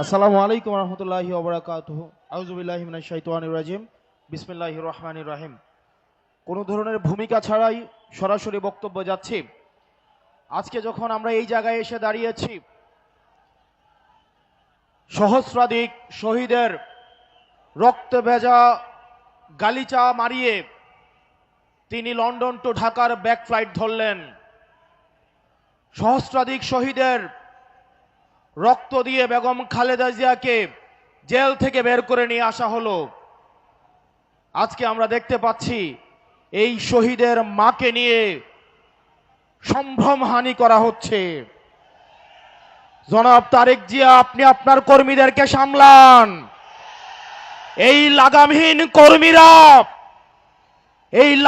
আসসালামু আলাইকুম রহমতুল্লাহি ওয়া বারাকাতুহু। আউযু বিল্লাহি মিনাশ শাইতানির রাজিম। বিসমিল্লাহির রহমানির রহিম। কোনো ধরনের ভূমিকা ছাড়াই সরাসরি বক্তব্য যাচ্ছি। আজকে যখন আমরা এই জায়গায় এসে দাঁড়িয়েছি, সহস্রাধিক শহীদের রক্তে ভেজা গালিচা মারিয়ে তিনি লন্ডন টু ঢাকার ব্যাক ফ্লাইট ধরলেন। সহস্রাধিক শহীদের রক্ত দিয়ে বেগম খালেদা জিয়াকে জেল থেকে বের করে নিয়ে আসা হলো। আজকে আমরা দেখতে পাচ্ছি এই শহীদের মাকে নিয়ে সম্ভ্রমহানি করা হচ্ছে। জনাব তারেক জিয়া, আপনি আপনার কর্মীদেরকে সামলান। এই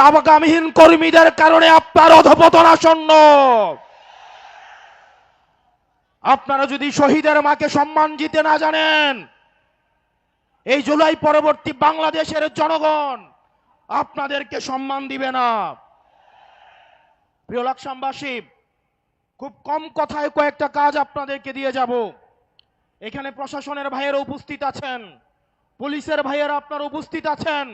লাগামহীন কর্মীদের কারণে আপনার অধপতন আসন্ন। আপনারা যদি শহীদের মাকে সম্মান দিতে না জানেন, এই জুলাই পরবর্তী বাংলাদেশের জনগণ আপনাদেরকে সম্মান দিবে না। প্রিয় লাকসামবাসী, খুব কম কথায় কয়েকটা কাজ আপনাদেরকে দিয়ে যাব। এখানে প্রশাসনের ভাইয়েরা উপস্থিত আছেন, পুলিশের ভাইয়েরা আপনারা উপস্থিত আছেন।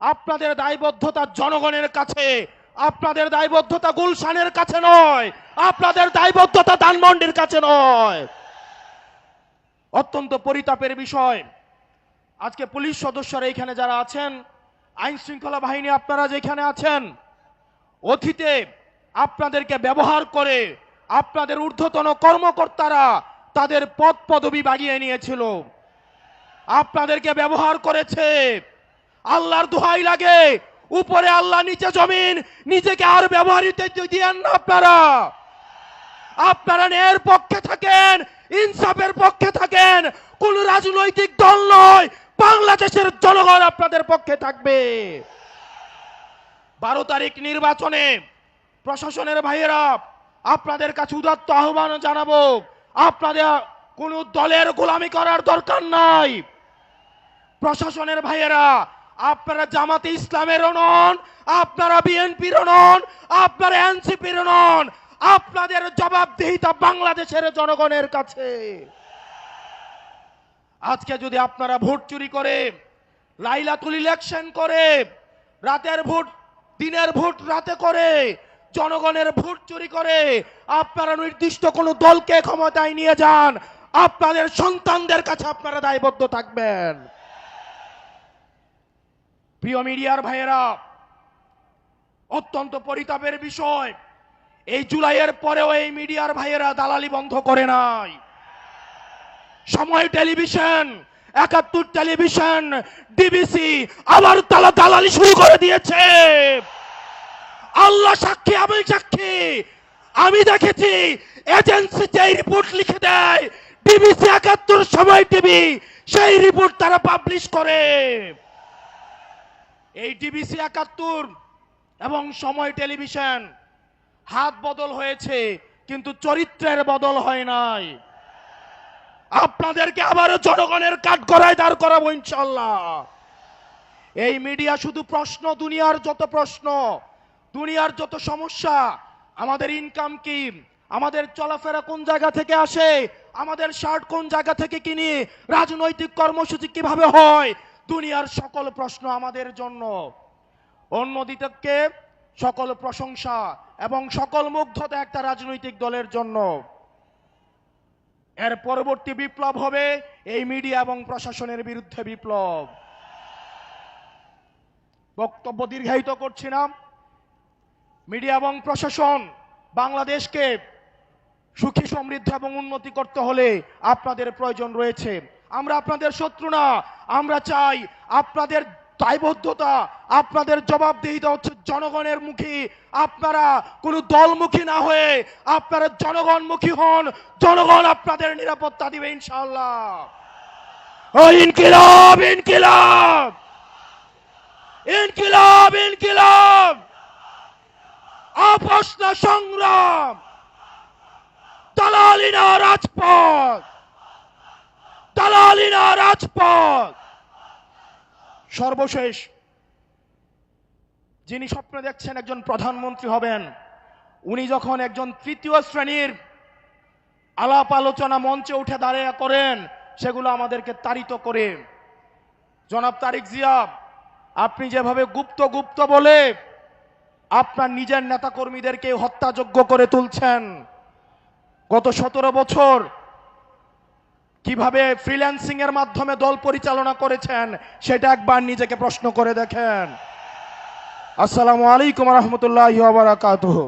আপনাদের দায়বদ্ধতা জনগণের কাছে, আপনাদের দায়বদ্ধতা গুলশানের কাছে নয়, আপনাদের দায়বদ্ধতা ধানমন্ডির কাছে নয়। অত্যন্ত পরিতাপের বিষয়, আজকে পুলিশ সদস্যরা এখানে যারা আছেন, আইন শৃঙ্খলা বাহিনী আপনারা যেখানে আছেন, অতীতে আপনাদেরকে ব্যবহার করে আপনাদের ঊর্ধ্বতন কর্মকর্তারা তাদের পদ পদবি বাগিয়ে নিয়েছিল, আপনাদেরকে ব্যবহার করেছে। আল্লাহর দোহাই লাগে, উপরে আল্লাহ নিচে জমিন, নিজেকে আর ব্যবহারিত দিয়েন না। আপনারা ন্যায়ের পক্ষে থাকেন, ইনসাফের পক্ষে থাকেন। কোন রাজনৈতিক দল নয়, বাংলাদেশের জনগণ আপনাদের পক্ষে থাকবে। 12 তারিখ নির্বাচনে প্রশাসনের ভাইয়েরা আপনাদের কাছে উদাত্ত আহ্বান জানাবো, আপনাদের কোন দলের গোলামি করার দরকার নাই। প্রশাসনের ভাইয়েরা, আপনারা জামাতে ইসলামেরও নন, আপনারা বিএনপিরও নন, আপনারা এনসিপির নন। আপনাদের জবাবদিহিতা বাংলাদেশের জনগণের কাছে। আজকে যদি আপনারা ভোট চুরি করে, লাইলাতুল ইলেকশন করে, রাতের ভোট দিনের ভোট রাতে করে, জনগণের ভোট চুরি করে আপনারা নির্দিষ্ট কোন দলকে ক্ষমতায় নিয়ে যান, আপনাদের সন্তানদের কাছে আপনারা দায়বদ্ধ থাকবেন। প্রিয় মিডিয়ার ভাইয়েরা, অত্যন্ত পরিতাপের বিষয়, এই জুলাইয়ের পরেও এই মিডিয়ার ভাইয়েরা দালালি বন্ধ করে নাই। সময় টেলিভিশন, 71 টেলিভিশন, ডিবিসি আবার দালালি শুরু করে দিয়েছে। আল্লাহ সাক্ষী, আমি সাক্ষী, আমি দেখেছি এজেন্সিতে এই রিপোর্ট লিখে দেয়, ডিবিসি 71 সময় টিভি সেই রিপোর্ট তারা পাবলিশ করে। এই ডিবিসি 71 এবং সময় টেলিভিশন হাত বদল হয়েছে, কিন্তু চরিত্রের বদল হয় নাই। আপনাদেরকে আবারও জনগণের কাঠগড়ায় দাঁড় করাবো ইনশাআল্লাহ। এই মিডিয়া শুধু প্রশ্ন, দুনিয়ার যত প্রশ্ন, দুনিয়ার যত সমস্যা, আমাদের ইনকাম কি, আমাদের চলাফেরা কোন জায়গা থেকে আসে, আমাদের শার্ট কোন জায়গা থেকে কিনি, রাজনৈতিক কর্মসূচি কিভাবে হয়, দুনিয়ার সকল প্রশ্ন আমাদের জন্য। অন্যদিকে সকল প্রশংসা এবং সকল মুগ্ধতা একটা রাজনৈতিক দলের জন্য। এর পরবর্তী বিপ্লব হবে এই মিডিয়া এবং প্রশাসনের বিরুদ্ধে বিপ্লব। বক্তব্য দীর্ঘায়িত করছি না। মিডিয়া এবং প্রশাসন বাংলাদেশকে সুখী, সমৃদ্ধ এবং উন্নতি করতে হলে আপনাদের প্রয়োজন রয়েছে। আমরা আপনাদের শত্রু না, আমরা চাই আপনাদের দায়বদ্ধতা, আপনাদের জবাবদিহিতা হচ্ছে জনগণের মুখী। আপনারা কোনো দলমুখী না হয়ে আপনারা জনগণমুখী হন, জনগণ আপনাদের নিরাপত্তা দিবে ইনশাআল্লাহ। ইনকিলাব, ইনকিলাব, ইনকিলাব, ইনকিলাব, আপোষ না সংগ্রাম, দালালি না রাজপথ, দালালি না রাজপথ। সর্বশেষ, যিনি স্বপ্ন দেখছেন একজন প্রধানমন্ত্রী হবেন, উনি যখন একজন তৃতীয় শ্রেণীর আলাপ আলোচনা মঞ্চে উঠে দাঁড়িয়ে করেন, সেগুলো আমাদেরকে তাড়িত করে। জনাব তারেক জিয়া, আপনি যেভাবে গুপ্ত গুপ্ত বলে আপনার নিজের নেতাকর্মীদেরকে হত্যাযোগ্য করে তুলছেন, গত 17 বছর কিভাবে ফ্রিল্যান্সিং এর মাধ্যমে দল পরিচালনা করেছেন সেটা একবার নিজেকে প্রশ্ন করে দেখেন। আসসালামু আলাইকুম ওয়া রাহমাতুল্লাহি ওয়া বারাকাতুহু।